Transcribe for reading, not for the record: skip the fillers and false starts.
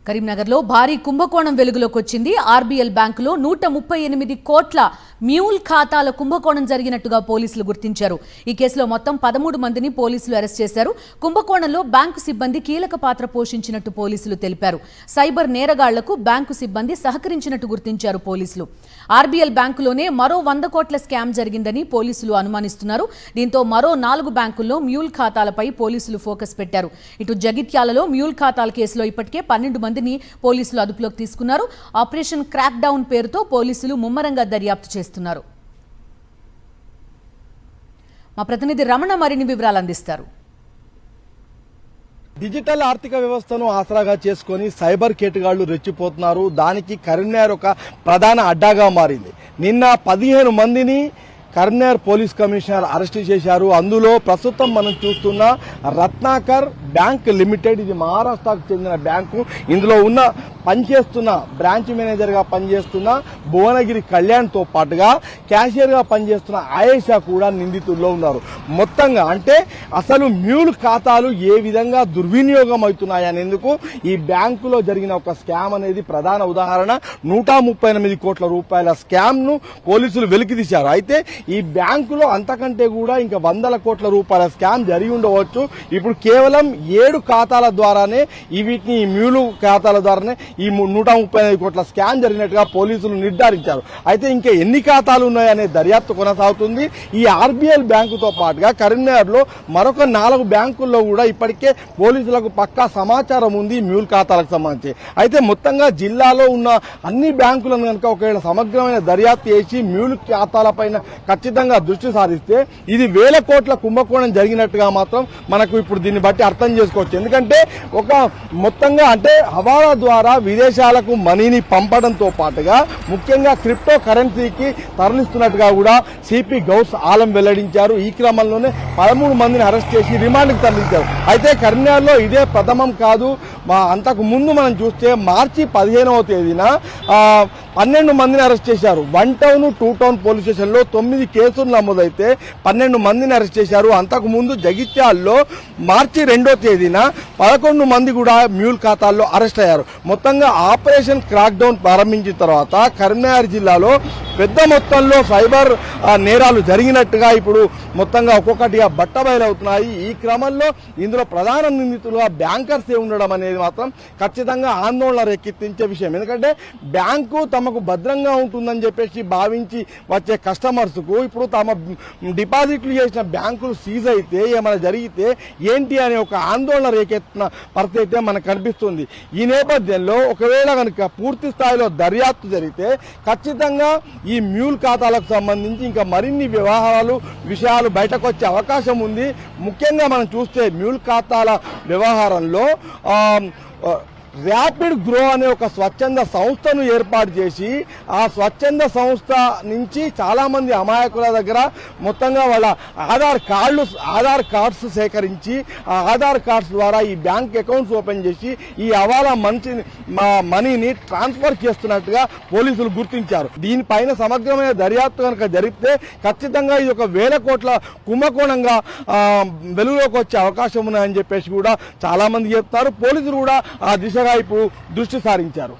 కరీంనగర్లో భారీ కుంభకోణం వెలుగులోకి వచ్చింది. ఆర్బీఎల్ బ్యాంకులో 138 కోట్ల మ్యూల్ ఖాతాల కుంభకోణం జరిగినట్టుగా పోలీసులు గుర్తించారు. ఈ కేసులో మొత్తం 13 మందిని పోలీసులు అరెస్ట్ చేశారు. కుంభకోణంలో బ్యాంకు సిబ్బంది కీలక పాత్ర పోషించినట్టు పోలీసులు తెలిపారు. సైబర్ నేరగాళ్లకు బ్యాంకు సిబ్బంది సహకరించినట్టు గుర్తించారు పోలీసులు. ఆర్బీఎల్ బ్యాంకులోనే మరో 100 కోట్ల స్కామ్ జరిగిందని పోలీసులు అనుమానిస్తున్నారు. దీంతో మరో 4 బ్యాంకుల్లో మ్యూల్ ఖాతాలపై పోలీసులు ఫోకస్ పెట్టారు. ఇటు జగిత్యాలలో మ్యూల్ ఖాతాల కేసులో ఇప్పటికే 12 మందిని పోలీసులు అదుపులోకి తీసుకున్నారు. ఆపరేషన్ క్రాక్ డౌన్ పేరుతో పోలీసులు ముమ్మరంగా దర్యాప్తు చేస్తున్నారు. మా ప్రతినిధి రమణ మరిన్ని వివరాలు అందిస్తారు. డిజిటల్ ఆర్థిక వ్యవస్థను ఆసరాగా చేసుకుని సైబర్ కేటుగాళ్లు రెచ్చిపోతున్నారు. దానికి కరీంనగర్ ఒక ప్రధాన అడ్డాగా మారింది. నిన్న 15 మందిని కరీంనగర్ పోలీస్ కమిషనర్ అరెస్టు చేశారు. అందులో ప్రస్తుతం మనం చూస్తున్న రత్నాకర్ బ్యాంక్ లిమిటెడ్, ఇది మహారాష్ట్రకు చెందిన బ్యాంకు. ఇందులో పనిచేస్తున్న బ్రాంచ్ మేనేజర్ గా పనిచేస్తున్న భువనగిరి కళ్యాణ్ తో పాటుగా క్యాషియర్ గా పనిచేస్తున్న ఆయేషా కూడా నిందితుల్లో ఉన్నారు. మొత్తంగా అంటే అసలు మ్యూల్ ఖాతాలు ఏ విధంగా దుర్వినియోగం అవుతున్నాయనేందుకు ఈ బ్యాంకులో జరిగిన ఒక స్కామ్ అనేది ప్రధాన ఉదాహరణ. 138 కోట్ల రూపాయల స్కామ్ ను పోలీసులు వెలికితీశారు. అయితే ఈ బ్యాంకులో అంతకంటే కూడా ఇంకా 100 కోట్ల రూపాయల స్కామ్ జరిగి ఉండవచ్చు. ఇప్పుడు కేవలం 7 ఖాతాల ద్వారానే వీటిని మ్యూలు ఖాతాల ద్వారానే ఈ 135 కోట్ల స్కామ్ జరిగినట్టుగా పోలీసులు నిర్ధారించారు. అయితే ఇంకా ఎన్ని ఖాతాలు ఉన్నాయనే దర్యాప్తు కొనసాగుతుంది. ఈ ఆర్బీఎల్ బ్యాంకుతో పాటుగా కరీంనగర్ లో మరొక 4 బ్యాంకుల్లో కూడా ఇప్పటికే పోలీసులకు పక్కా సమాచారం ఉంది మ్యూల్ ఖాతాలకు సంబంధించి. అయితే మొత్తంగా జిల్లాలో ఉన్న అన్ని బ్యాంకులను కనుక ఒకవేళ సమగ్రమైన దర్యాప్తు చేసి మ్యూల్ ఖాతాలపైన ఖచ్చితంగా దృష్టి సారిస్తే ఇది 1000 కోట్ల కుంభకోణం జరిగినట్టుగా మాత్రం మనకు ఇప్పుడు దీన్ని బట్టి అర్థం చేసుకోవచ్చు. ఎందుకంటే ఒక మొత్తంగా అంటే హవాలా ద్వారా విదేశాలకు మనీని పంపడంతో పాటుగా ముఖ్యంగా క్రిప్టో కరెన్సీకి తరలిస్తున్నట్టుగా కూడా సిపి గౌస్ ఆలం వెల్లడించారు. ఈ క్రమంలోనే 13 మందిని అరెస్ట్ చేసి రిమాండ్కి తరలించారు. అయితే కరీంనగర్లో ఇదే ప్రథమం కాదు. అంతకు ముందు మనం చూస్తే మార్చి 15వ తేదీన 12 మందిని అరెస్ట్ చేశారు. 1 టౌన్ 2 టౌన్ పోలీస్ స్టేషన్ లో 9 కేసులు నమోదైతే 12 మందిని అరెస్ట్ చేశారు. అంతకు ముందు జగిత్యాల్లో మార్చి 2వ తేదీన 11 మంది కూడా మ్యూల్ ఖాతాల్లో అరెస్ట్ అయ్యారు. మొత్తంగా ఆపరేషన్ క్రాక్ డౌన్ ప్రారంభించిన తర్వాత కరీంనగర్ జిల్లాలో పెద్ద మొత్తంలో సైబర్ నేరాలు జరిగినట్టుగా ఇప్పుడు మొత్తంగా ఒక్కొక్కటిగా బట్టబయలవుతున్నాయి. ఈ క్రమంలో ఇందులో ప్రధాన నిందితులుగా బ్యాంకర్సే ఉండడం అనేది మాత్రం ఖచ్చితంగా ఆందోళన రేకెత్తించే విషయం. ఎందుకంటే బ్యాంకు తమకు భద్రంగా ఉంటుందని చెప్పేసి భావించి వచ్చే కస్టమర్స్ కు ఇప్పుడు తమ డిపాజిట్లు చేసిన బ్యాంకులు సీజ్ అయితే ఏమైనా జరిగితే ఏంటి అనే ఒక ఆందోళన రేకెత్తిన పరిస్థితి అయితే మనకు కనిపిస్తుంది. ఈ నేపథ్యంలో ఒకవేళ కనుక పూర్తి స్థాయిలో దర్యాప్తు జరిగితే ఖచ్చితంగా ఈ మ్యూల్ ఖాతాలకు సంబంధించి ఇంకా మరిన్ని విషయాలు బయటకు వచ్చే అవకాశం ఉంది. ముఖ్యంగా మనం చూస్తే మ్యూల్ ఖాతాల వ్యవహారంలో ర్యాపిడ్ గ్రో అనే ఒక స్వచ్ఛంద సంస్థను ఏర్పాటు చేసి ఆ స్వచ్ఛంద సంస్థ నుంచి చాలా మంది అమాయకుల దగ్గర మొత్తంగా వాళ్ళ ఆధార్ కార్డ్స్ సేకరించి ఆ ఆధార్ కార్డ్స్ ద్వారా ఈ బ్యాంక్ అకౌంట్స్ ఓపెన్ చేసి ఈ హవాలా మనీని ట్రాన్స్ఫర్ చేస్తున్నట్టుగా పోలీసులు గుర్తించారు. దీనిపైన సమగ్రమైన దర్యాప్తు కనుక జరిపితే ఖచ్చితంగా ఇది ఒక 1000 కోట్ల కుంభకోణంగా వెలుగులోకి వచ్చే అవకాశం ఉన్నాయని చెప్పేసి కూడా చాలా మంది చెప్తున్నారు. పోలీసులు కూడా ఆ దిశగా ఇప్పుడు దృష్టి సారించారు.